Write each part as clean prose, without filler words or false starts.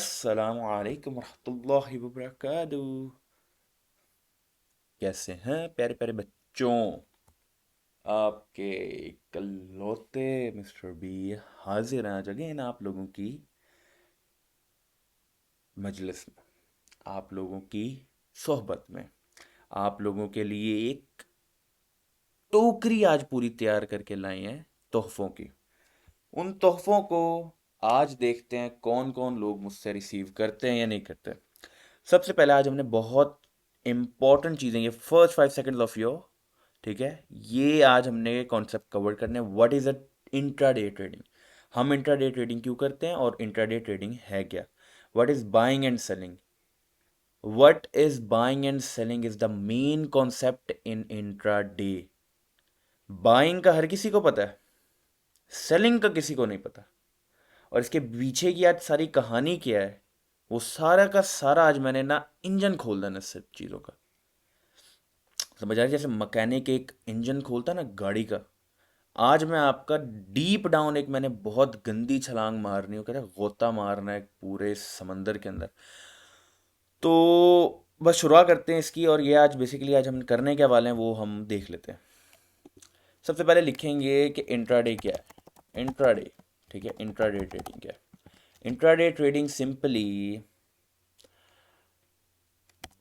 अस्सलामु अलैकुम रहमतुल्लाहि व बरकातहू। कैसे हैं प्यारे प्यारे बच्चों? आपके इकलौते मिस्टर बी हाजिर हैं आज अगेन आप लोगों की मजलिस में, आप लोगों की सोहबत में, आप लोगों के लिए एक टोकरी आज पूरी तैयार करके लाए हैं तोहफों की। उन तोहफों को आज देखते हैं कौन कौन लोग मुझसे रिसीव करते हैं या नहीं करते। सबसे पहले आज हमने बहुत इंपॉर्टेंट चीज़ें, ये फर्स्ट 5 सेकेंड्स ऑफ योर, ठीक है, ये आज हमने कॉन्सेप्ट कवर करने, what is a intraday trading. हम इंट्राडे ट्रेडिंग क्यों करते हैं और इंट्राडे ट्रेडिंग है क्या? What is buying and selling? What is buying and selling is the main concept in intraday. Buying का हर किसी को पता है, सेलिंग का किसी को नहीं पता, और इसके पीछे की आज सारी कहानी क्या है, वो सारा का सारा आज मैंने ना इंजन खोल देना सब चीज़ों का। समझ आ रही है? जैसे मैकेनिक एक इंजन खोलता है ना गाड़ी का, आज मैं आपका डीप डाउन, एक मैंने बहुत गंदी छलांग मारनी हो, कहते हैं गोता मारना है पूरे समंदर के अंदर। तो बस शुरुआत करते हैं इसकी, और ये आज बेसिकली आज हम करने क्या वाले हैं वो हम देख लेते हैं। सबसे पहले लिखेंगे कि इंट्राडे क्या है। इंट्राडे, ठीक है, इंट्राडे ट्रेडिंग क्या है? Intraday trading simply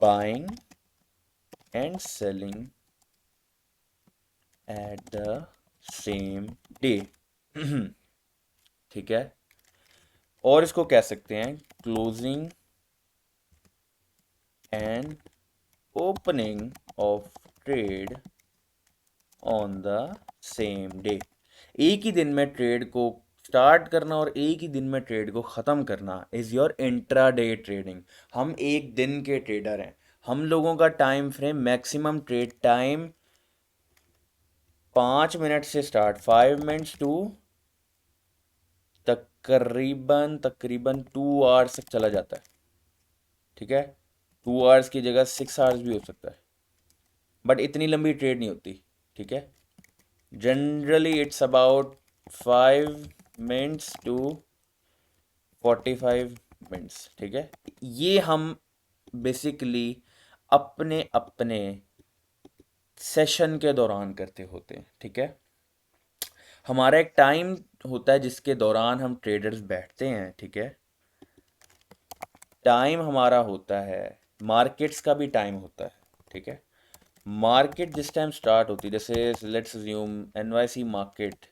buying and selling at the same day. ठीक है, और इसको कह सकते हैं closing and opening of trade on the same day. एक ही दिन में ट्रेड को स्टार्ट करना और एक ही दिन में ट्रेड को ख़त्म करना इज़ योर इंट्राडे ट्रेडिंग। हम एक दिन के ट्रेडर हैं। हम लोगों का time frame, maximum trade time 5 minute से स्टार्ट, 5 मिनट्स टू तकरीबन तकरीबन 2 आवर्स तक चला जाता है। ठीक है, 2 आवर्स की जगह 6 आवर्स भी हो सकता है, बट इतनी लंबी ट्रेड नहीं होती। ठीक है, generally it's about 5 minutes to 45 minutes. ठीक है, ये हम बेसिकली अपने अपने सेशन के दौरान करते होते हैं। ठीक है, हमारा एक टाइम होता है जिसके दौरान हम ट्रेडर्स बैठते हैं। ठीक है, टाइम हमारा होता है, मार्केट्स का भी टाइम होता है। ठीक है, मार्केट जिस टाइम स्टार्ट होती है, जैसे let's assume NYC market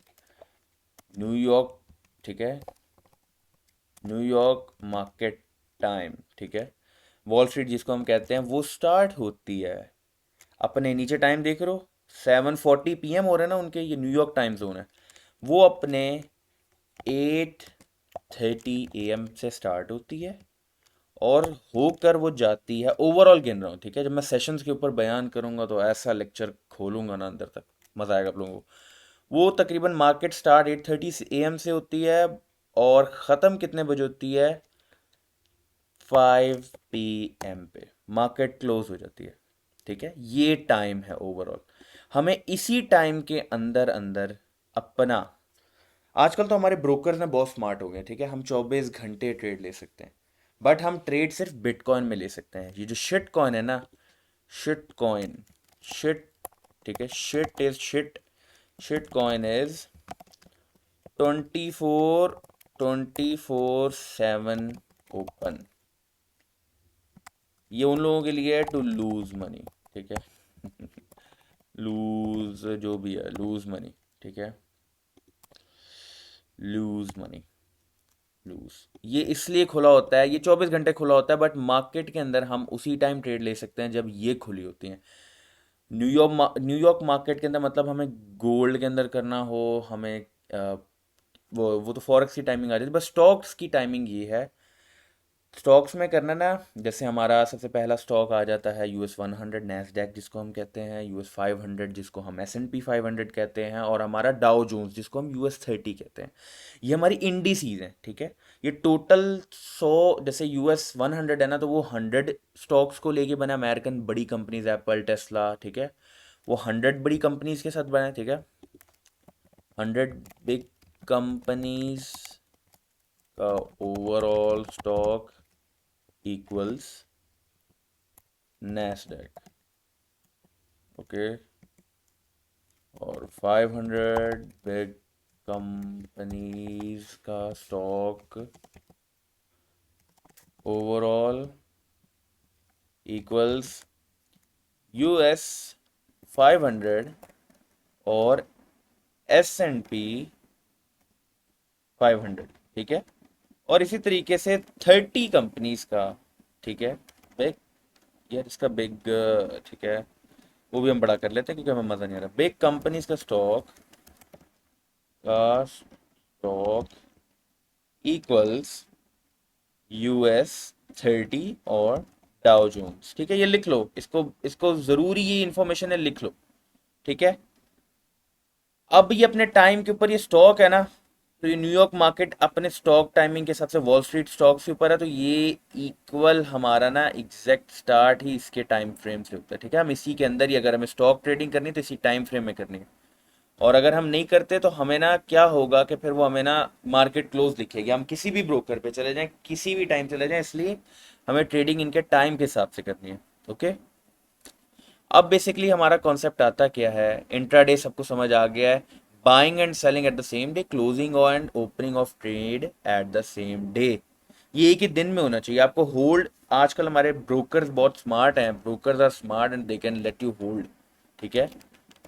New York, ठीक है, न्यूयॉर्क मार्केट टाइम, ठीक है, वॉल स्ट्रीट जिसको हम कहते हैं, वो स्टार्ट होती है अपने, नीचे टाइम देख रहे हो, 7:40 PM हो रहे हैं ना उनके, ये न्यूयॉर्क टाइम जोन है, वो अपने 8:30 AM से स्टार्ट होती है और होकर वो जाती है, ओवरऑल गिन रहा हूँ। ठीक है, जब मैं सेशंस के ऊपर बयान करूंगा तो ऐसा लेक्चर खोलूंगा ना अंदर तक, मज़ा आएगा आप लोगों को। वो तकरीबन मार्केट स्टार्ट 8:30 AM से होती है और ख़त्म कितने बजे होती है? 5 PM पे मार्केट क्लोज हो जाती है। ठीक है, ये टाइम है ओवरऑल। हमें इसी टाइम के अंदर अंदर अपना, आजकल तो हमारे ब्रोकर्स ने बहुत स्मार्ट हो गए। ठीक है, हम 24 घंटे ट्रेड ले सकते हैं, बट हम ट्रेड सिर्फ बिटकॉइन में ले सकते हैं। ये जो शिट कॉइन है ना, शिट कॉइन, शिट, ठीक है, shit is shit, shit coin is 24/7 open. ये उन लोगों के लिए है टू लूज मनी। ठीक है, लूज जो भी है, लूज मनी। ठीक है, लूज मनी, लूज, ये इसलिए खुला होता है, ये 24 घंटे खुला होता है, बट मार्केट के अंदर हम उसी टाइम ट्रेड ले सकते हैं जब ये खुली होती हैं। न्यूयॉर्क मार्केट के अंदर, मतलब हमें गोल्ड के अंदर करना हो, हमें वो तो फॉरेक्स की टाइमिंग आ जाती है, बस स्टॉक्स की टाइमिंग ये है। स्टॉक्स में करना ना, जैसे हमारा सबसे पहला स्टॉक आ जाता है US 100 नैस्डैक जिसको हम कहते हैं, US 500 जिसको हम S&P 500 कहते हैं, और हमारा डाउ जोन्स जिसको हम US 30 कहते हैं। ये हमारी इंडिसीज हैं। ठीक है, ये टोटल 100, जैसे US 100 है ना, तो वो 100 स्टॉक्स को लेके बना, अमेरिकन बड़ी कंपनीज, एप्पल, टेस्ला। ठीक है, वो 100 बड़ी कंपनीज के साथ बना है। ठीक है, 100 बिग कंपनीज का overall stock equals Nasdaq, okay. और 500 बिग कंपनीज का स्टॉक ओवरऑल इक्वल्स यूएस 500 और S&P 500, ठीक है। और इसी तरीके से 30 कंपनीज का, ठीक है। बिग, यार इसका बिग, ठीक है, वो भी हम बड़ा कर लेते हैं क्योंकि हमें मज़ा नहीं आ रहा। बिग कंपनीज का स्टॉक इक्वल्स यूएस 30 और डाउ जोन्स, ठीक है। ये लिख लो, इसको इसको ज़रूरी ये इंफॉर्मेशन है, लिख लो, ठीक है। अब ये अपने टाइम के ऊपर ये स्टॉक है ना, तो ये न्यूयॉर्क मार्केट अपने स्टॉक टाइमिंग के हिसाब से वॉल स्ट्रीट स्टॉक से ऊपर है, तो ये इक्वल हमारा ना एग्जैक्ट स्टार्ट ही इसके टाइम फ्रेम से होता है, ठीक है। हम इसी के अंदर ही अगर हमें स्टॉक ट्रेडिंग करनी है तो इसी टाइम फ्रेम में करनी है। और अगर हम नहीं करते तो हमें ना क्या होगा कि फिर वो हमें ना मार्केट क्लोज दिखेगी, हम किसी भी ब्रोकर पे चले जाएं, किसी भी टाइम चले जाएं, इसलिए हमें ट्रेडिंग इनके टाइम के हिसाब से करनी है, ओके। अब बेसिकली हमारा कॉन्सेप्ट आता क्या है, इंट्राडे सबको समझ आ गया है। Buying and selling at the same day, closing and opening of trade at the same day. ये एक ही दिन में होना चाहिए आपको होल्ड। आजकल हमारे ब्रोकर्स बहुत स्मार्ट हैं, brokers are smart and they can let you hold, ठीक है।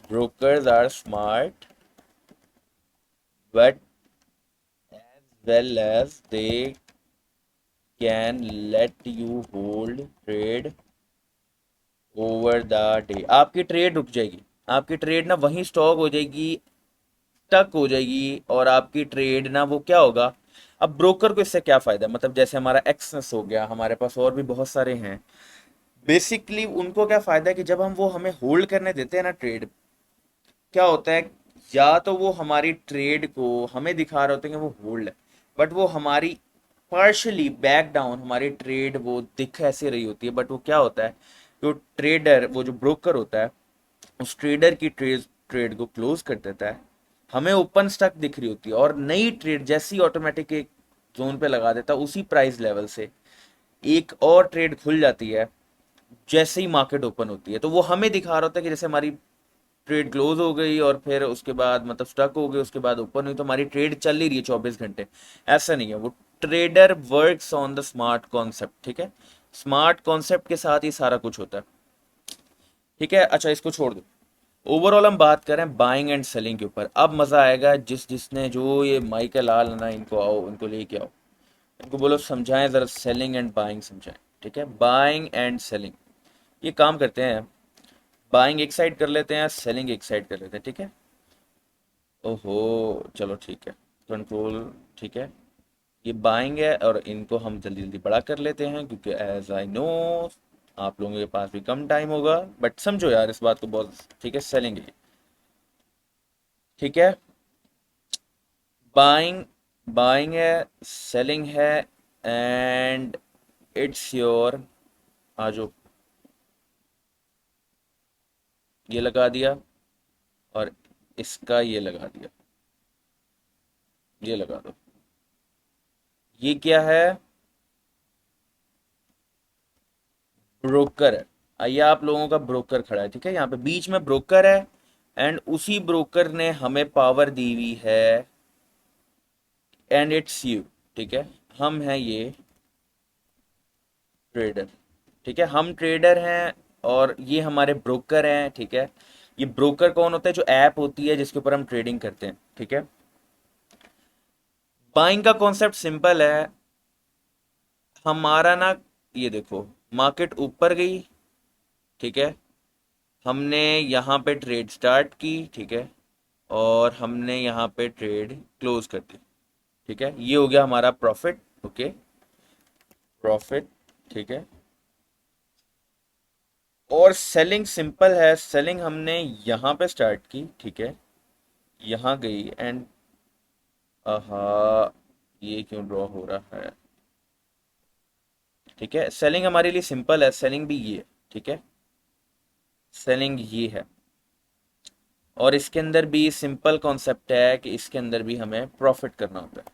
Brokers are smart but as well as they can let you hold trade over the day. आपकी ट्रेड रुक जाएगी, आपकी ट्रेड ना वहीं स्टॉक हो जाएगी, टक हो जाएगी, और आपकी ट्रेड ना वो क्या होगा। अब ब्रोकर को इससे क्या फायदा, मतलब जैसे हमारा एक्सेस हो गया, हमारे पास और भी बहुत सारे हैं, बेसिकली उनको क्या फायदा है कि जब हम वो हमें होल्ड करने देते हैं ना ट्रेड, क्या होता है, या तो वो हमारी ट्रेड को हमें दिखा रहे होते हैं कि वो होल्ड है, बट वो हमारी पार्शली बैक डाउन हमारी ट्रेड वो दिख ऐसे रही होती है, बट वो क्या होता है, जो ट्रेडर, वो जो ब्रोकर होता है, उस ट्रेडर की ट्रेड को क्लोज कर देता है, हमें ओपन स्टॉक दिख रही होती है, और नई ट्रेड जैसी ऑटोमेटिक एक जोन पे लगा देता है, उसी प्राइस लेवल से एक और ट्रेड खुल जाती है जैसे ही मार्केट ओपन होती है। तो वो हमें दिखा रहा होता है कि जैसे हमारी ट्रेड क्लोज हो गई और फिर उसके बाद मतलब स्टक हो गई, उसके बाद ओपन हुई, तो हमारी ट्रेड चल ही रही है 24 घंटे। ऐसा नहीं है, वो trader works on the smart concept, ठीक है। स्मार्ट कॉन्सेप्ट के साथ ही सारा कुछ होता है, ठीक है। अच्छा, इसको छोड़ दो, ओवरऑल हम बात करें बाइंग एंड सेलिंग के ऊपर। अब मज़ा आएगा, जिसने जो ये माइकल लाल है ना, इनको आओ, इनको लेके आओ, इनको बोलो समझाएं ज़रा, सेलिंग एंड बाइंग समझाएं, ठीक है। बाइंग एंड सेलिंग, ये काम करते हैं, बाइंग एक साइड कर लेते हैं, सेलिंग एक साइड कर लेते हैं, ठीक है। ओहो, चलो ठीक है, कंट्रोल, ठीक है। ये बाइंग है और इनको हम जल्दी जल्दी बड़ा कर लेते हैं क्योंकि एज आई नो आप लोगों के पास भी कम टाइम होगा, बट समझो यार इस बात को बहुत, ठीक है। सेलिंग है, ठीक है। बाइंग, बाइंग है, सेलिंग है, एंड इट्स योर, आजो, ये लगा दिया, और इसका ये लगा दिया, ये लगा दो। ये क्या है, ब्रोकर है। आइए, आप लोगों का ब्रोकर खड़ा है, ठीक है, यहाँ पे बीच में ब्रोकर है, एंड उसी ब्रोकर ने हमें पावर दी हुई है, एंड इट्स यू, ठीक है। हम हैं ये ट्रेडर, ठीक है, हम ट्रेडर हैं, और ये हमारे ब्रोकर हैं, ठीक है। ये ब्रोकर कौन होता है, जो ऐप होती है जिसके ऊपर हम ट्रेडिंग करते हैं, ठीक है। बाइंग का कॉन्सेप्ट सिंपल है, हमारा ना, ये देखो, मार्केट ऊपर गई, ठीक है, हमने यहाँ पे ट्रेड स्टार्ट की, ठीक है, और हमने यहाँ पे ट्रेड क्लोज कर दी, ठीक है। ये हो गया हमारा प्रॉफिट, ओके, प्रॉफिट, ठीक है। और सेलिंग सिंपल है, सेलिंग हमने यहाँ पे स्टार्ट की, ठीक है, यहाँ गई, एंड आहा, ये क्यों ड्रॉ हो रहा है, ठीक है। सेलिंग हमारे लिए सिंपल है, सेलिंग भी ये है, ठीक है, सेलिंग ये है। और इसके अंदर भी सिंपल कॉन्सेप्ट है कि इसके अंदर भी हमें प्रॉफिट करना होता है,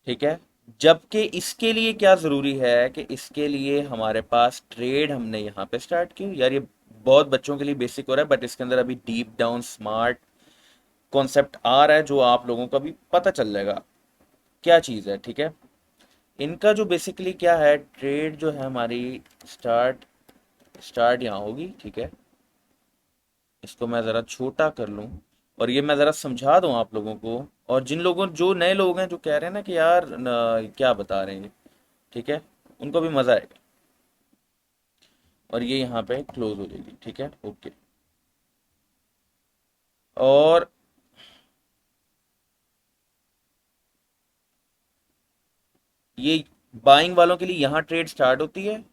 ठीक है। जबकि इसके लिए क्या ज़रूरी है कि इसके लिए हमारे पास ट्रेड हमने यहाँ पे स्टार्ट की। यार ये बहुत बच्चों के लिए बेसिक हो रहा है, बट इसके अंदर अभी डीप डाउन स्मार्ट कॉन्सेप्ट आ रहा है जो आप लोगों को भी पता चल जाएगा क्या चीज़ है। ठीक है, इनका जो बेसिकली क्या है, ट्रेड जो है हमारी स्टार्ट स्टार्ट यहाँ होगी। ठीक है, इसको मैं ज़रा छोटा कर लूँ और ये मैं ज़रा समझा दूँ आप लोगों को, और जिन लोगों जो नए लोग हैं जो कह रहे हैं ना कि यार क्या बता रहे हैं ये, ठीक है, उनको भी मज़ा आएगा। और ये यहाँ पे क्लोज हो जाएगी। ठीक है, ओके। और ये बाइंग वालों के लिए यहाँ ट्रेड स्टार्ट होती है।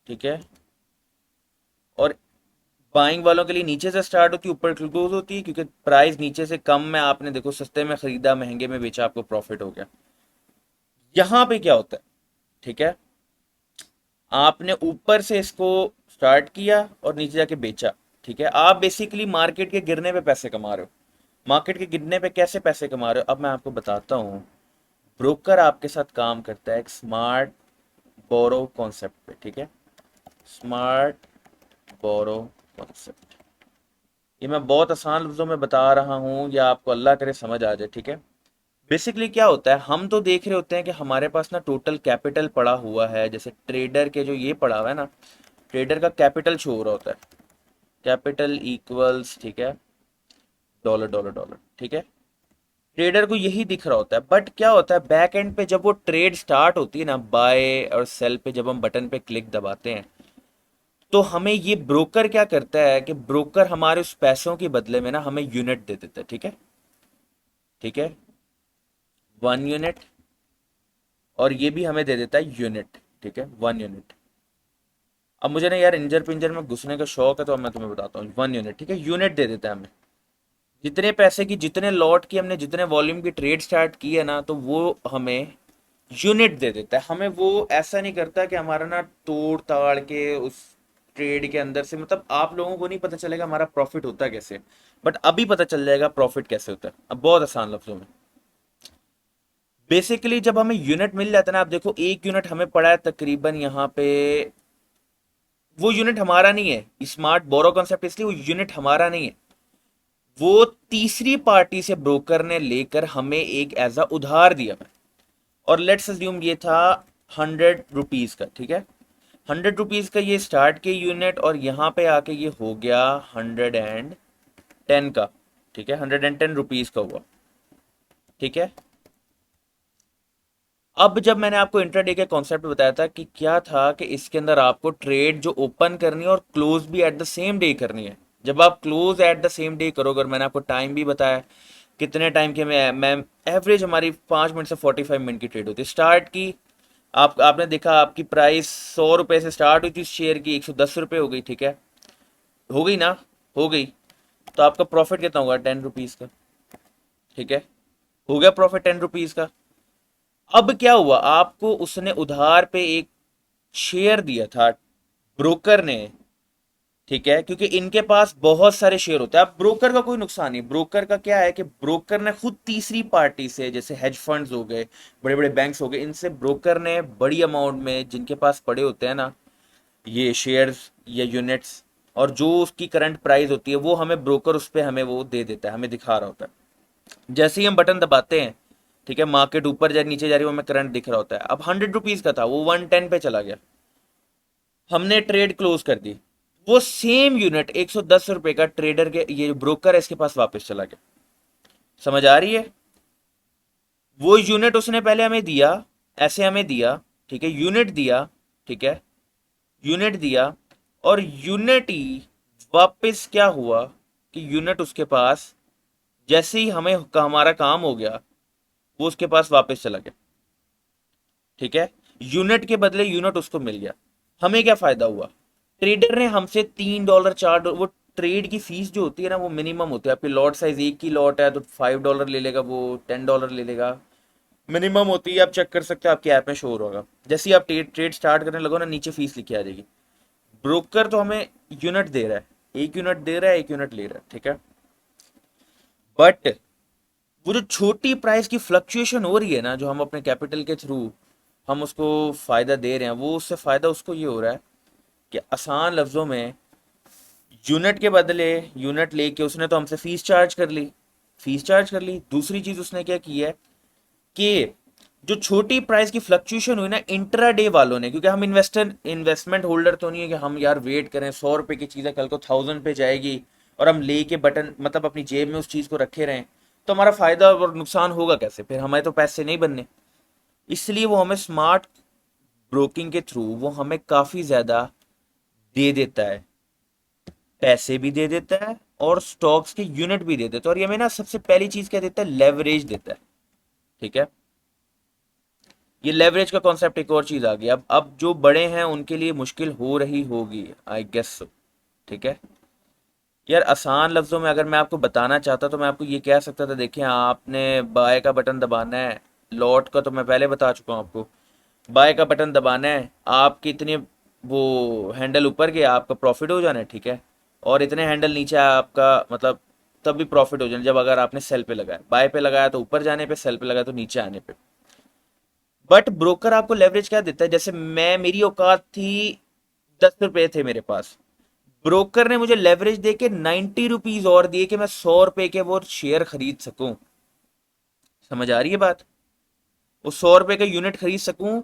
ठीक है, और बाइंग वालों के लिए नीचे से स्टार्ट होती है, ऊपर क्लोज होती है, क्योंकि प्राइस नीचे से कम में आपने देखो सस्ते में खरीदा, महंगे में बेचा, आपको प्रॉफिट हो गया। यहाँ पे क्या होता है, ठीक है, आपने ऊपर से इसको स्टार्ट किया और नीचे जाके बेचा। ठीक है, आप बेसिकली मार्केट के गिरने पे पैसे कमा रहे हो। मार्केट के गिरने पे कैसे पैसे कमा रहे हो, अब मैं आपको बताता हूँ। ब्रोकर आपके साथ काम करता है एक स्मार्ट बोरो कॉन्सेप्ट पे। ठीक है, स्मार्ट बोरो कॉन्सेप्ट, ये मैं बहुत आसान लफ्जों में बता रहा हूँ, या आपको अल्लाह करे समझ आ जाए। ठीक है, बेसिकली क्या होता है, हम तो देख रहे होते हैं कि हमारे पास ना टोटल कैपिटल पड़ा हुआ है, जैसे ट्रेडर के जो ये पड़ा हुआ है ना, ट्रेडर का कैपिटल शो हो रहा होता है, कैपिटल इक्वल्स, ठीक है, डॉलर डॉलर डॉलर। ठीक है, ट्रेडर को यही दिख रहा होता है, बट क्या होता है बैक एंड पे जब वो ट्रेड स्टार्ट होती है ना, बाय और सेल पे जब हम बटन पे क्लिक दबाते हैं, तो हमें ये ब्रोकर क्या करता है कि ब्रोकर हमारे उस पैसों के बदले में ना हमें यूनिट दे देता है। ठीक है, ठीक है, 1 यूनिट, और ये भी हमें दे देता है यूनिट। ठीक है, 1 यूनिट। अब मुझे ना यार इंजर पिंजर में घुसने का शौक है, तो अब मैं तुम्हें बताता हूँ। 1 यूनिट, ठीक है, यूनिट दे देता है हमें। जितने पैसे की, जितने लॉट की हमने, जितने वॉल्यूम की ट्रेड स्टार्ट की है ना, तो वो हमें यूनिट दे देता है। हमें वो ऐसा नहीं करता कि हमारा ना तोड़ ताड़ के उस ट्रेड के अंदर से, मतलब आप लोगों को नहीं पता चलेगा हमारा प्रॉफिट होता कैसे, बट अभी पता चल जाएगा प्रॉफिट कैसे होता है। अब बहुत आसान लफ्जों में, बेसिकली जब हमें यूनिट मिल जाता है ना, आप देखो एक यूनिट हमें पड़ा है तकरीबन यहाँ पे, वो यूनिट हमारा नहीं है, स्मार्ट बोरो कॉन्सेप्ट, इसलिए वो यूनिट हमारा नहीं है, वो तीसरी पार्टी से ब्रोकर ने लेकर हमें एक एज अ उधार दिया है। और लेट्स अज्यूम ये था 100 रुपीज का। ठीक है, 100 रुपीज का ये स्टार्ट के यूनिट, और यहाँ पे आके ये हो गया 110 का। ठीक है, 110 रुपीज का हुआ। ठीक है, अब जब मैंने आपको इंट्राडे के कॉन्सेप्ट बताया था कि क्या था कि इसके अंदर आपको ट्रेड जो ओपन करनी है और क्लोज भी एट द सेम डे करनी है। जब आप close at the same day करोगे, और मैंने आपको टाइम भी बताया कितने टाइम के मैं एवरेज हमारी 5 मिनट से 45 मिनट की ट्रेड होती है। स्टार्ट की, आपने देखा आपकी प्राइस 100 रुपए से स्टार्ट हुई थी शेयर की, 110 रुपये हो गई। ठीक है, हो गई ना, हो गई, तो आपका प्रॉफिट कितना होगा, 10 रुपीज का। ठीक है, हो गया प्रॉफिट 10 रुपीज का। अब क्या हुआ, आपको उसने उधार पे एक शेयर दिया था ब्रोकर ने। ठीक है, क्योंकि इनके पास बहुत सारे शेयर होते हैं। अब ब्रोकर का कोई नुकसान नहीं, ब्रोकर का क्या है कि ब्रोकर ने खुद तीसरी पार्टी से, जैसे हेज फंड्स हो गए, बड़े बड़े बैंक्स हो गए, इनसे ब्रोकर ने बड़ी अमाउंट में जिनके पास पड़े होते हैं ना ये शेयर्स या यूनिट्स, और जो उसकी करंट प्राइस होती है वो हमें ब्रोकर उस पर हमें वो दे देता है, हमें दिखा रहा होता है। जैसे ही हम बटन दबाते हैं, ठीक है, मार्केट ऊपर जा नीचे जा रही है, वो हमें करंट दिख रहा होता है। अब 100 रुपीज का था, वो 110 पे चला गया, हमने ट्रेड क्लोज कर दी, वो सेम यूनिट 110 रुपए का ट्रेडर के, ये जो ब्रोकर है इसके पास वापस चला गया। समझ आ रही है, वो यूनिट उसने पहले हमें दिया, ऐसे हमें दिया, ठीक है, यूनिट दिया। ठीक है, यूनिट दिया, और यूनिट ही वापस क्या हुआ कि यूनिट उसके पास, जैसे ही हमें हमारा काम हो गया, वो उसके पास वापस चला गया। ठीक है, यूनिट के बदले यूनिट उसको मिल गया। हमें क्या फायदा हुआ, ट्रेडर ने हमसे $3 $4, वो ट्रेड की फीस जो होती है ना वो मिनिमम होती है। आपकी लॉट साइज एक की लॉट है तो $5 ले लेगा, वो $10 ले लेगा, मिनिमम होती है। आप चेक कर सकते हो, आपकी ऐप में शो होगा। जैसे ही आप ट्रेड ट्रेड स्टार्ट करने लगो ना, नीचे फीस लिखी आ जाएगी। ब्रोकर तो हमें यूनिट दे रहा है, एक यूनिट दे रहा है, एक यूनिट ले रहा है। ठीक है, बट वो जो छोटी प्राइस की फ्लक्चुएशन हो रही है ना, जो हम अपने कैपिटल के थ्रू हम उसको फ़ायदा दे रहे हैं, वो उससे फ़ायदा उसको ये हो रहा है कि आसान लफ्ज़ों में यूनिट के बदले यूनिट लेके उसने तो हमसे फीस चार्ज कर ली, फीस चार्ज कर ली। दूसरी चीज़ उसने क्या की है कि जो छोटी प्राइस की फ्लक्चुएशन हुई ना इंट्राडे वालों ने, क्योंकि हम इन्वेस्टमेंट होल्डर तो नहीं है कि हम यार वेट करें 100 रुपए की चीज़ है कल को 1000 पे जाएगी और हम लेके बटन मतलब अपनी जेब में उस चीज़ को रखे रहें, तो हमारा फायदा और नुकसान होगा कैसे, फिर हमारे तो पैसे नहीं बनने। इसलिए वो हमें स्मार्ट ब्रोकिंग के थ्रू वो हमें काफ़ी ज़्यादा दे देता है, पैसे भी दे देता है और स्टॉक्स के यूनिट भी दे देता है। और ये हमें ना सबसे पहली चीज़ क्या देता है, लेवरेज देता है। ठीक है, ये लेवरेज का कॉन्सेप्ट एक और चीज आ गई। अब जो बड़े हैं उनके लिए मुश्किल हो रही होगी, आई गेस सो। ठीक है यार, आसान लफ्जों में अगर मैं आपको बताना चाहता तो मैं आपको ये कह सकता था, देखिए आपने बाय का बटन दबाना है, लॉट का तो मैं पहले बता चुका हूँ आपको। बाय का बटन दबाना है, आपके इतने वो हैंडल ऊपर गया आपका प्रॉफिट हो जाना है, ठीक है। और इतने हैंडल नीचे आया आपका मतलब तब भी प्रॉफिट हो जाना जब अगर आपने सेल पे लगाया, बाय पे लगाया तो ऊपर जाने पे, सेल पे लगाया तो नीचे आने पे। बट ब्रोकर आपको लेवरेज क्या देता है, जैसे मैं मेरी औकात थी 10 रुपए थे मेरे पास, ब्रोकर ने मुझे लेवरेज दे के 90 रुपीज और दिए कि मैं 100 रुपए के वो शेयर खरीद सकूं। समझ आ रही है बात, वो 100 रुपए का यूनिट खरीद सकूं।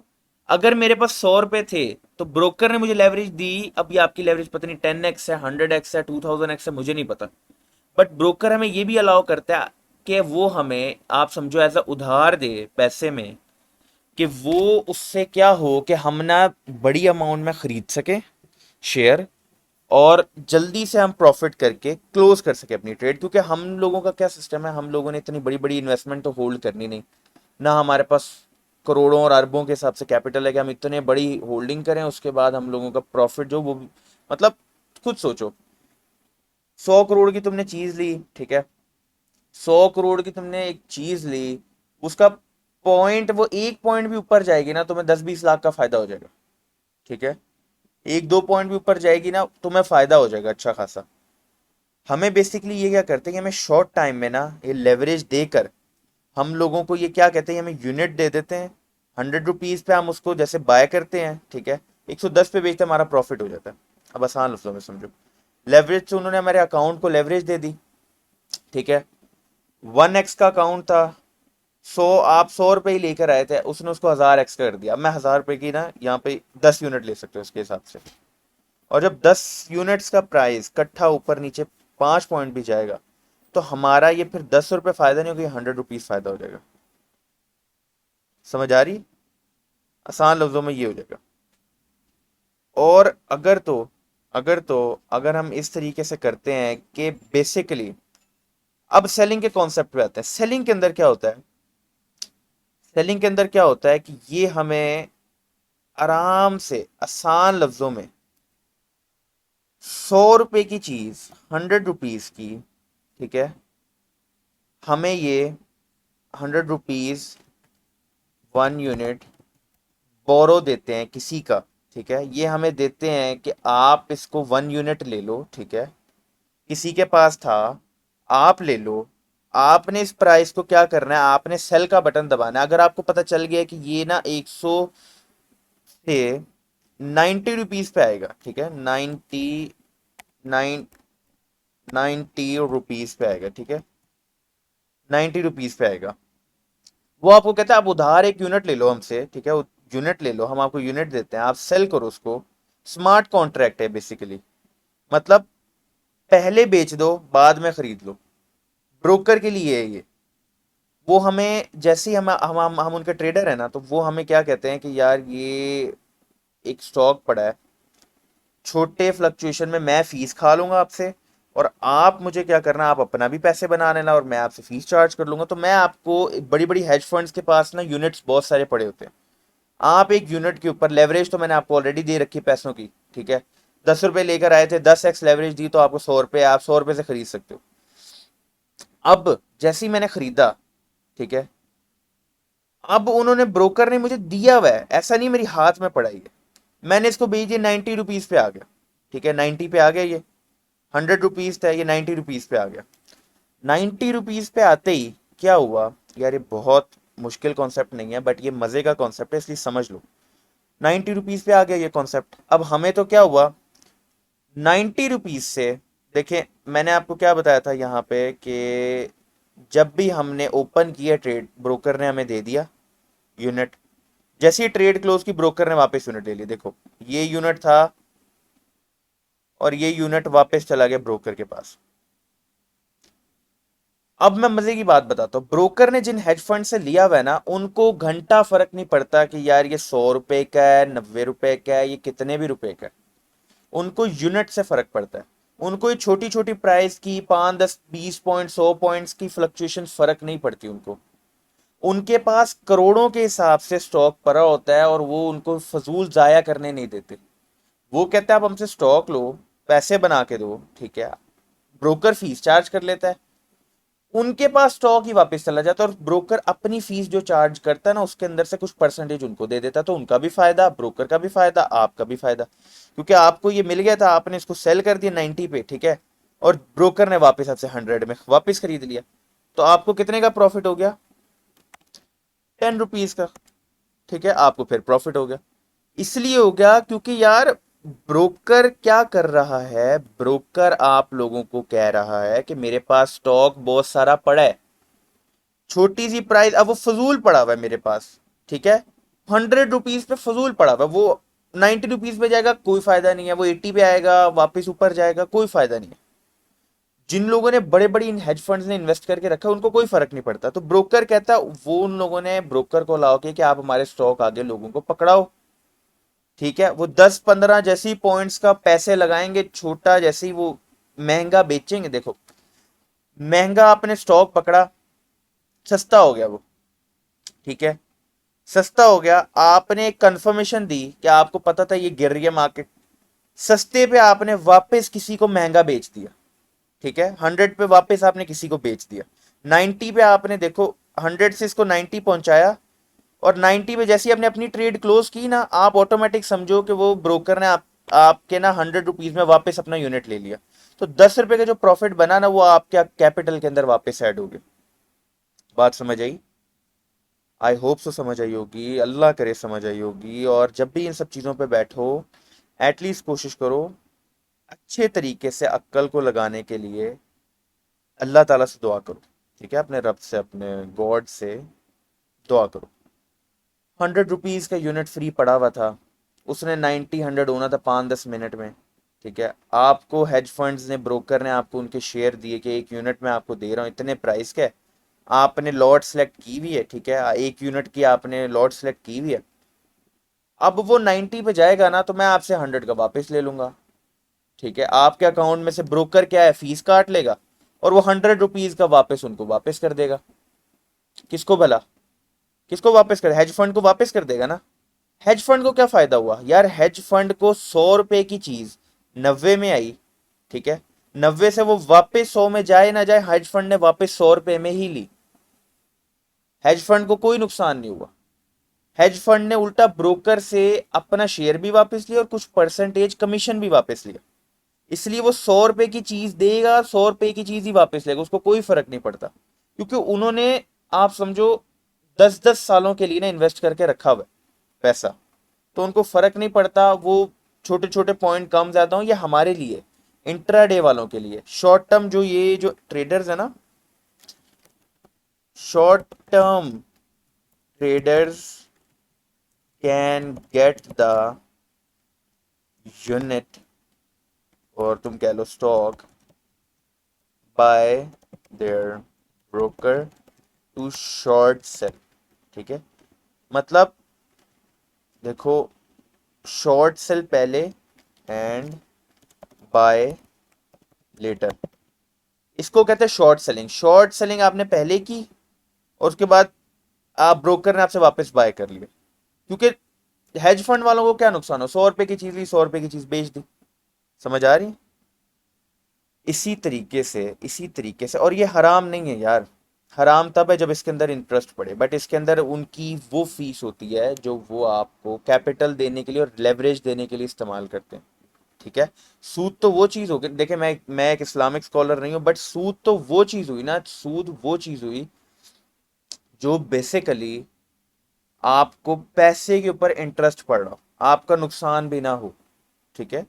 अगर मेरे पास 100 रुपए थे तो ब्रोकर ने मुझे लेवरेज दी, अब ये आपकी लेवरेज पता नहीं 10x है, 100x है, 2000x है, मुझे नहीं पता। बट ब्रोकर हमें ये भी अलाउ करता है कि वो हमें आप समझो एज अ उधार दे पैसे में, कि वो उससे क्या हो कि हम ना बड़ी अमाउंट में खरीद सके शेयर और जल्दी से हम प्रॉफिट करके क्लोज कर सके अपनी ट्रेड। क्योंकि हम लोगों का क्या सिस्टम है, हम लोगों ने इतनी बड़ी बड़ी इन्वेस्टमेंट तो होल्ड करनी नहीं, ना हमारे पास करोड़ों और अरबों के हिसाब से कैपिटल है कि हम इतने बड़ी होल्डिंग करें उसके बाद हम लोगों का प्रॉफिट जो वो मतलब खुद सोचो, 100 करोड़ की तुमने चीज ली, ठीक है, 100 करोड़ की तुमने एक चीज ली, उसका पॉइंट वो एक पॉइंट भी ऊपर जाएगी ना तुम्हें 10-20 लाख का फायदा हो जाएगा। ठीक है, एक दो पॉइंट भी ऊपर जाएगी ना तुम्हें फायदा हो जाएगा अच्छा खासा। हमें बेसिकली ये क्या करते हैं कि हमें शॉर्ट टाइम में ना ये लेवरेज देकर हम लोगों को ये क्या कहते हैं, हमें यूनिट दे देते हैं। 100 रुपीज पे हम उसको जैसे बाय करते हैं, ठीक है, 110 पे बेचते हैं, हमारा प्रॉफिट हो जाता है। अब आसान लफ्जों में समझो, लेवरेज से उन्होंने हमारे अकाउंट को लेवरेज दे दी। ठीक है, 1x का अकाउंट था, 100 आप 100 रुपये ही लेकर आए थे, उसने उसको 1000x कर दिया। अब मैं 1000 रुपये की ना यहाँ पे 10 यूनिट ले सकते हो उसके हिसाब से। और जब 10 यूनिट्स का प्राइस इकट्ठा ऊपर नीचे 5 पॉइंट भी जाएगा तो हमारा ये फिर 10 रुपये फायदा नहीं होगा, 100 रुपीज फायदा हो जाएगा। समझ आ रही, आसान लफ्जों में ये हो जाएगा। और अगर हम इस तरीके से करते हैं कि बेसिकली अब सेलिंग के कॉन्सेप्ट पे आते हैं। सेलिंग के अंदर क्या होता है, सेलिंग के अंदर क्या होता है कि ये हमें आराम से आसान लफ्जों में 100 रुपए की चीज 100 रुपीज की, ठीक है, हमें ये 100 रुपीज 1 यूनिट बोरो देते हैं किसी का। ठीक है, ये हमें देते हैं कि आप इसको 1 यूनिट ले लो, ठीक है, किसी के पास था, आप ले लो। आपने इस प्राइस को क्या करना है, आपने सेल का बटन दबाना है। अगर आपको पता चल गया कि ये ना 100 से 90 रुपीज पे आएगा, ठीक है, 90 रुपीज पे आएगा, ठीक है, 90 रुपीज पे आएगा। वो आपको कहता है आप उधार 1 यूनिट ले लो हमसे, ठीक है, यूनिट ले लो, हम आपको यूनिट देते हैं, आप सेल करो उसको। स्मार्ट कॉन्ट्रैक्ट है बेसिकली, मतलब पहले बेच दो बाद में खरीद लो, ब्रोकर के लिए है ये। वो हमें जैसे ही हम उनके ट्रेडर है ना, तो वो हमें क्या कहते हैं कि यार ये एक स्टॉक पड़ा है, छोटे फ्लक्चुएशन में मैं फीस खा लूंगा आपसे, और आप मुझे क्या करना, आप अपना भी पैसे बना लेना और मैं आपसे फीस चार्ज कर लूंगा। तो मैं आपको, बड़ी बड़ी हेज फंड्स के पास ना यूनिट्स बहुत सारे पड़े होते हैं, आप एक यूनिट के ऊपर लेवरेज तो मैंने आपको ऑलरेडी दे रखी है पैसों की, ठीक है, 10 रुपए लेकर आए थे, 10x लेवरेज दी तो आपको 100 रुपए, आप 100 रुपए से खरीद सकते हो। अब जैसे ही मैंने खरीदा, ठीक है, अब उन्होंने ब्रोकर ने मुझे दिया हुआ है, ऐसा नहीं मेरी हाथ में पड़ा ही है, मैंने इसको भेज दिया 90 रुपीज पे आ गया। ठीक है, 90 पे आ गया, ये 100 रुपीज था, ये 90 रुपीज पे आ गया। 90 रुपीज पे आते ही क्या हुआ यार, ये बहुत मुश्किल कॉन्सेप्ट नहीं है बट ये मज़े का कॉन्सेप्ट है, इसलिए समझ लो। 90 रुपीज़ पे आ गया ये कॉन्सेप्ट। अब हमें तो क्या हुआ, 90 रुपीज़ से, देखें मैंने आपको क्या बताया था यहाँ पे कि जब भी हमने ओपन किया ट्रेड, ब्रोकर ने हमें दे दिया यूनिट। जैसे ही ट्रेड क्लोज की, ब्रोकर ने वापस यूनिट ले ली। देखो ये यूनिट था और ये यूनिट वापस चला गया ब्रोकर के पास। अब मैं मजे की बात बताता हूँ, ब्रोकर ने जिन हेज फंड से लिया हुआ है ना, उनको घंटा फर्क नहीं पड़ता कि यार ये 100 रुपए का है, 90 रुपए का है, ये कितने भी रुपए का है। उनको यूनिट से फर्क पड़ता है। उनको ये छोटी छोटी प्राइस की 5, 10, 20 पॉइंट, 100 पॉइंट्स की फ्लक्चुएशन फर्क नहीं पड़ती उनको। उनके पास करोड़ों के हिसाब से स्टॉक पड़ा होता है और वो उनको फजूल जाया करने नहीं देते। वो कहते हैं आप हमसे स्टॉक लो, पैसे बना के दो, ठीक है, ब्रोकर फीस चार्ज कर लेता है, उनके पास स्टॉक ही वापस चला जाता है और ब्रोकर अपनी फीस जो चार्ज करता है ना, उसके अंदर से कुछ परसेंटेज उनको दे देता है। तो उनका भी फायदा, ब्रोकर का भी फायदा, आपका भी फायदा, क्योंकि आपको ये मिल गया था, आपने इसको सेल कर दिया 90 पे, ठीक है, और ब्रोकर ने वापस आपसे 100 में वापस खरीद लिया। तो आपको कितने का प्रॉफिट हो गया, 10 रुपीज का, ठीक है, आपको फिर प्रॉफिट हो गया। इसलिए हो गया क्योंकि यार ब्रोकर क्या कर रहा है, ब्रोकर आप लोगों को कह रहा है कि मेरे पास स्टॉक बहुत सारा पड़ा है, छोटी सी प्राइस, अब वो फजूल पड़ा हुआ है मेरे पास, ठीक है, 100 रुपीज पे फजूल पड़ा हुआ है, वो 90 रुपीज पे जाएगा कोई फायदा नहीं है, वो 80 पे आएगा वापस ऊपर जाएगा कोई फायदा नहीं है। जिन लोगों ने बड़े बड़ी इन हेज फंड्स ने इन्वेस्ट करके रखा है उनको कोई फर्क नहीं पड़ता। तो ब्रोकर कहता है, वो उन लोगों ने ब्रोकर को लाओ कि आप हमारे स्टॉक आगे लोगों को पकड़ाओ, ठीक है, वो 10, 15 जैसी पॉइंट्स का पैसे लगाएंगे, छोटा जैसे ही वो महंगा बेचेंगे। देखो महंगा आपने स्टॉक पकड़ा, सस्ता हो गया वो, ठीक है, सस्ता हो गया, आपने एक कंफर्मेशन दी कि आपको पता था ये गिर रही है मार्केट, सस्ते पे आपने वापस किसी को महंगा बेच दिया, ठीक है, 100 पे वापस आपने किसी को बेच दिया, 90 पे आपने, देखो 100 से इसको 90 पहुंचाया, और 90 पे जैसे ही आपने अपनी ट्रेड क्लोज की ना, आप ऑटोमेटिक समझो कि वो ब्रोकर ने आपके ना 100 रुपीज में वापस अपना यूनिट ले लिया। तो 10 रुपए का जो प्रॉफिट बना ना, वो आपके कैपिटल के अंदर वापस ऐड हो गया। बात समझ आई? आई होप सो समझ आई होगी, अल्लाह करे समझ आई होगी। और जब भी इन सब चीज़ों पे बैठो, एटलीस्ट कोशिश करो अच्छे तरीके से अक्ल को लगाने के लिए अल्लाह ताला से दुआ करो, ठीक है, अपने रब से, अपने गॉड से दुआ करो। 100 रुपीज़ का यूनिट फ्री पड़ा हुआ था, उसने 90, 100 होना था 5, 10 मिनट में, ठीक है, आपको हेज फंड्स ने, ब्रोकर ने आपको उनके शेयर दिए कि एक यूनिट में आपको दे रहा हूँ इतने प्राइस के, आपने लॉट सेलेक्ट की हुई है, ठीक है, एक यूनिट की आपने लॉट सेलेक्ट की हुई है। अब वो 90 पे जाएगा ना, तो मैं आपसे 100 का वापस ले लूंगा, ठीक है, आपके अकाउंट में से ब्रोकर क्या है, फीस काट लेगा और वो 100 रुपीज का वापस उनको वापस कर देगा। किसको भला, किसको वापस कर, हेज फंड को वापस कर देगा ना। हेज फंड को क्या फायदा हुआ यार, हेज फंड को 100 रुपए की चीज 90 में आई, ठीक है, 90 से वो वापस 100 में जाए ना जाए, हेज फंड ने वापस 100 रुपए में ही ली, हेज फंड को कोई नुकसान नहीं हुआ। हेज फंड ने उल्टा ब्रोकर से अपना शेयर भी वापस लिया और कुछ परसेंटेज कमीशन भी वापस लिया। इसलिए वो 100 रुपए की चीज देगा, 100 रुपए की चीज ही वापस लेगा, उसको कोई फर्क नहीं पड़ता, क्योंकि उन्होंने, आप समझो, 10, 10 सालों के लिए ना इन्वेस्ट करके रखा हुआ है पैसा, तो उनको फर्क नहीं पड़ता वो छोटे छोटे पॉइंट कम ज्यादा हो। ये हमारे लिए, इंट्राडे वालों के लिए, शॉर्ट टर्म जो ये जो ट्रेडर्स है ना, short term traders can get the unit, और तुम कह लो stock, buy their broker to short sell, ठीक है, मतलब देखो, शॉर्ट सेल पहले एंड बाय लेटर, इसको कहते हैं शॉर्ट सेलिंग। शॉर्ट सेलिंग आपने पहले की और उसके बाद आप, ब्रोकर ने आपसे वापस बाय कर लिया, क्योंकि हेज फंड वालों को क्या नुकसान हो, 100 रुपए की चीज ली, 100 रुपए की चीज बेच दी। समझ आ रही है? इसी तरीके से, इसी तरीके से, और ये हराम नहीं है यार, हराम तब है जब इसके अंदर इंटरेस्ट पड़े, बट इसके अंदर उनकी वो फीस होती है जो वो आपको कैपिटल देने के लिए और लेवरेज देने के लिए इस्तेमाल करते हैं, ठीक है। सूद तो वो चीज होगी, देखिए मैं एक इस्लामिक स्कॉलर नहीं हूं, बट सूद तो वो चीज हुई ना, सूद वो चीज हुई जो बेसिकली आपको पैसे के ऊपर इंटरेस्ट पड़ रहा हो, आपका नुकसान भी ना हो, ठीक है।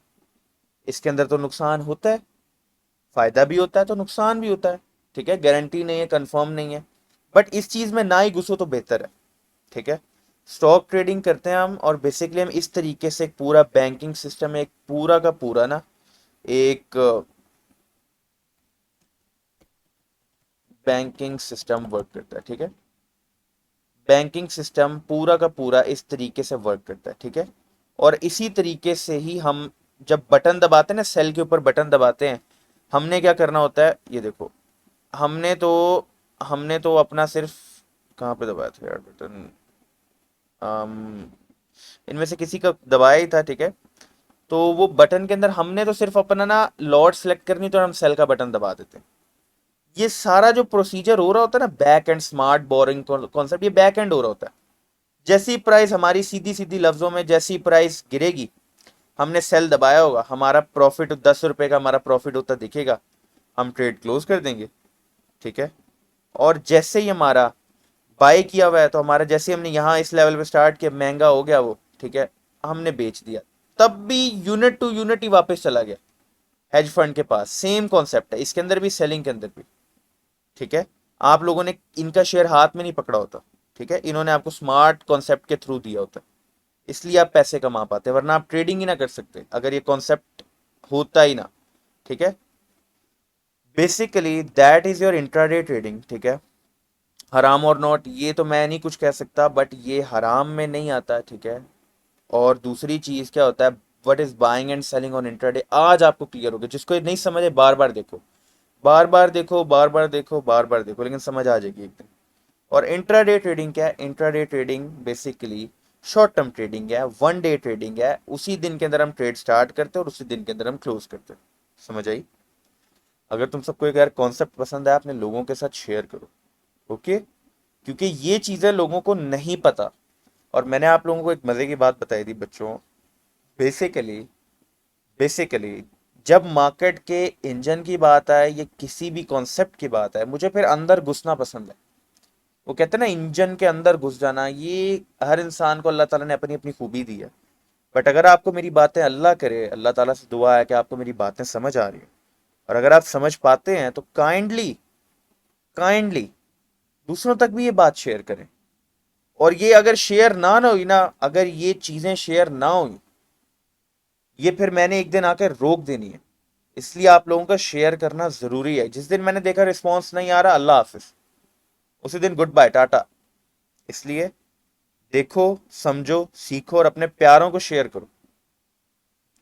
इसके अंदर तो नुकसान होता है, फायदा भी होता है तो नुकसान भी होता है, ठीक है। गारंटी नहीं है, कंफर्म नहीं है, बट इस चीज में ना ही घुसो तो बेहतर है, ठीक है। स्टॉक ट्रेडिंग करते हैं हम, और बेसिकली हम इस तरीके से एक पूरा बैंकिंग सिस्टम, एक पूरा का पूरा ना, एक बैंकिंग सिस्टम वर्क करता है, ठीक है। बैंकिंग सिस्टम पूरा का पूरा इस तरीके से वर्क करता है, ठीक है। और इसी तरीके से ही हम जब बटन दबाते हैं ना, सेल के ऊपर बटन दबाते हैं, हमने क्या करना होता है, ये देखो। हमने तो हमने तो अपना सिर्फ, कहाँ पे दबाया था यार बटन, इनमें से किसी का दबाया ही था, ठीक है। तो वो बटन के अंदर हमने तो सिर्फ अपना ना लॉट सेलेक्ट करनी, तो हम सेल का बटन दबा देते हैं। ये सारा जो प्रोसीजर हो रहा होता है ना, back and smart boring concept, ये बैक एंड हो रहा होता है। जैसी प्राइस हमारी, सीधी सीधी लफ्जों में, जैसी प्राइस गिरेगी, हमने सेल दबाया होगा, हमारा प्रॉफिट 10 रुपए का हमारा प्रॉफिट होता दिखेगा, हम ट्रेड क्लोज कर देंगे, ठीक है। और जैसे ही हमारा बाय किया हुआ है, तो हमारा जैसे हमने यहाँ इस लेवल पे स्टार्ट किया, महंगा हो गया वो, ठीक है, हमने बेच दिया, तब भी यूनिट टू यूनिट ही वापस चला गया हेज फंड के पास। सेम कॉन्सेप्ट है इसके अंदर भी, सेलिंग के अंदर भी, ठीक है। आप लोगों ने इनका शेयर हाथ में नहीं पकड़ा होता, ठीक है, इन्होंने आपको स्मार्ट कॉन्सेप्ट के थ्रू दिया होता है, इसलिए आप पैसे कमा पाते हैं, वरना आप ट्रेडिंग ही ना कर सकते अगर ये कॉन्सेप्ट होता ही ना, ठीक है। Basically that is your intraday trading, ठीक है। हराम और नॉट ये तो मैं नहीं कुछ कह सकता, बट ये हराम में नहीं आता, ठीक है। और दूसरी चीज क्या होता है, what is buying and selling on intraday, आज आपको क्लियर हो गया। जिसको ये नहीं समझे, बार बार देखो, बार बार देखो, बार बार देखो, बार बार देखो, लेकिन समझ आ जाएगी एक दिन। और इंट्राडे ट्रेडिंग क्या है, intraday trading basically short term trading है, वन डे ट्रेडिंग है। उसी दिन के अंदर हम ट्रेड स्टार्ट करते हैं और उसी दिन के अंदर हम क्लोज करते हैं। समझ आई? अगर तुम सबको एक यार कॉन्सेप्ट पसंद है, अपने लोगों के साथ शेयर करो, ओके। क्योंकि ये चीजें लोगों को नहीं पता। और मैंने आप लोगों को एक मजे की बात बताई थी बच्चों। बेसिकली बेसिकली जब मार्केट के इंजन की बात आए या किसी भी कॉन्सेप्ट की बात आए, मुझे फिर अंदर घुसना पसंद है। वो कहते हैं ना, इंजन के अंदर घुस जाना, ये हर इंसान को अल्लाह ताला ने अपनी अपनी खूबी दी है। बट अगर आपको मेरी बातें, अल्लाह करे, अल्लाह ताला से दुआ है कि आपको मेरी बातें समझ आ रही है, और अगर आप समझ पाते हैं, तो काइंडली काइंडली दूसरों तक भी ये बात शेयर करें। और ये अगर शेयर ना हुई ना, अगर ये चीजें शेयर ना हुई, ये फिर मैंने एक दिन आकर रोक देनी है। इसलिए आप लोगों का शेयर करना जरूरी है। जिस दिन मैंने देखा रिस्पॉन्स नहीं आ रहा, अल्लाह हाफिज, उसी दिन गुड बाय, टाटा। इसलिए देखो, समझो, सीखो और अपने प्यारों को शेयर करो,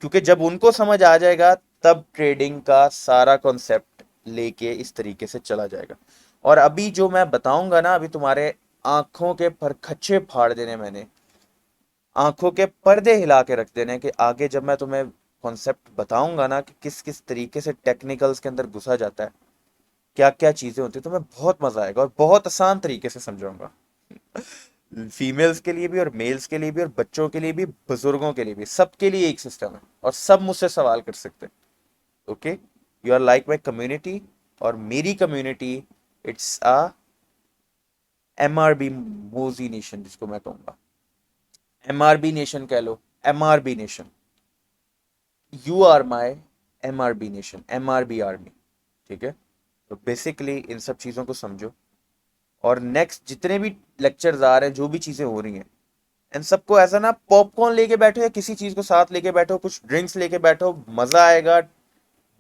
क्योंकि जब उनको समझ आ जाएगा, तब ट्रेडिंग का सारा कॉन्सेप्ट लेके इस तरीके से चला जाएगा। और अभी जो मैं बताऊंगा ना, अभी तुम्हारे आंखों के परखच्चे फाड़ देने, मैंने आंखों के पर्दे हिला के रख देने, कि आगे जब मैं तुम्हें कॉन्सेप्ट बताऊंगा ना, कि किस किस तरीके से टेक्निकल्स के अंदर घुसा जाता है, क्या क्या चीजें होती है, तुम्हें बहुत मजा आएगा और बहुत आसान तरीके से समझाऊंगा। फीमेल्स के लिए भी और मेल्स के लिए भी और बच्चों के लिए भी, बुजुर्गों के लिए भी, सबके लिए एक सिस्टम है, और सब मुझसे सवाल कर सकते हैं, okay. You are like my community, और मेरी community, it's a MRB moji nation, जिसको मैं कहूंगा MRB नेशन कह लो, MRB nation. You are my MRB nation, MRB army, ठीक है। तो बेसिकली इन सब चीज़ों को समझो, और नेक्स्ट जितने भी लेक्चर्स आ रहे हैं, जो भी चीज़ें हो रही हैं, इन सबको ऐसा ना पॉपकॉर्न लेके बैठो या किसी चीज़ को साथ लेके बैठो, कुछ ड्रिंक्स लेके बैठो, मज़ा आएगा,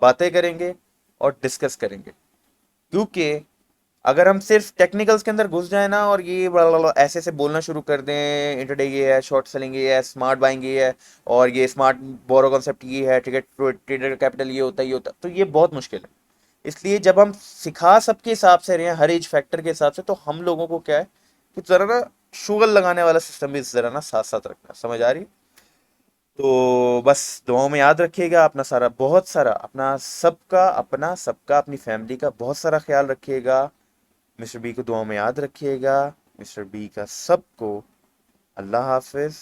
बातें करेंगे और डिस्कस करेंगे। क्योंकि अगर हम सिर्फ टेक्निकल्स के अंदर घुस जाए ना, और ये ऐसे ऐसे बोलना शुरू कर दें, इंटरडे ये है, शॉर्ट सेलिंग ये है, स्मार्ट बाइंग ये है, और ये स्मार्ट बोरो कॉन्सेप्ट ये है, ठीक है, ट्रेडर कैपिटल ये होता है, ये होता है, तो ये बहुत मुश्किल है। इसलिए जब हम सिखा सबके हिसाब से रहे हैं, हर एज फैक्टर के हिसाब से, तो हम लोगों को क्या है कि जरा ना शुगर लगाने वाला सिस्टम भी जरा ना साथ साथ रखना। समझ आ रही? तो बस दुआओं में याद रखिएगा, अपना सारा, बहुत सारा, अपना सबका, अपनी फैमिली का बहुत सारा ख्याल रखिएगा। मिस्टर बी को दुआओं में याद रखिएगा। मिस्टर बी का सबको अल्लाह हाफिज।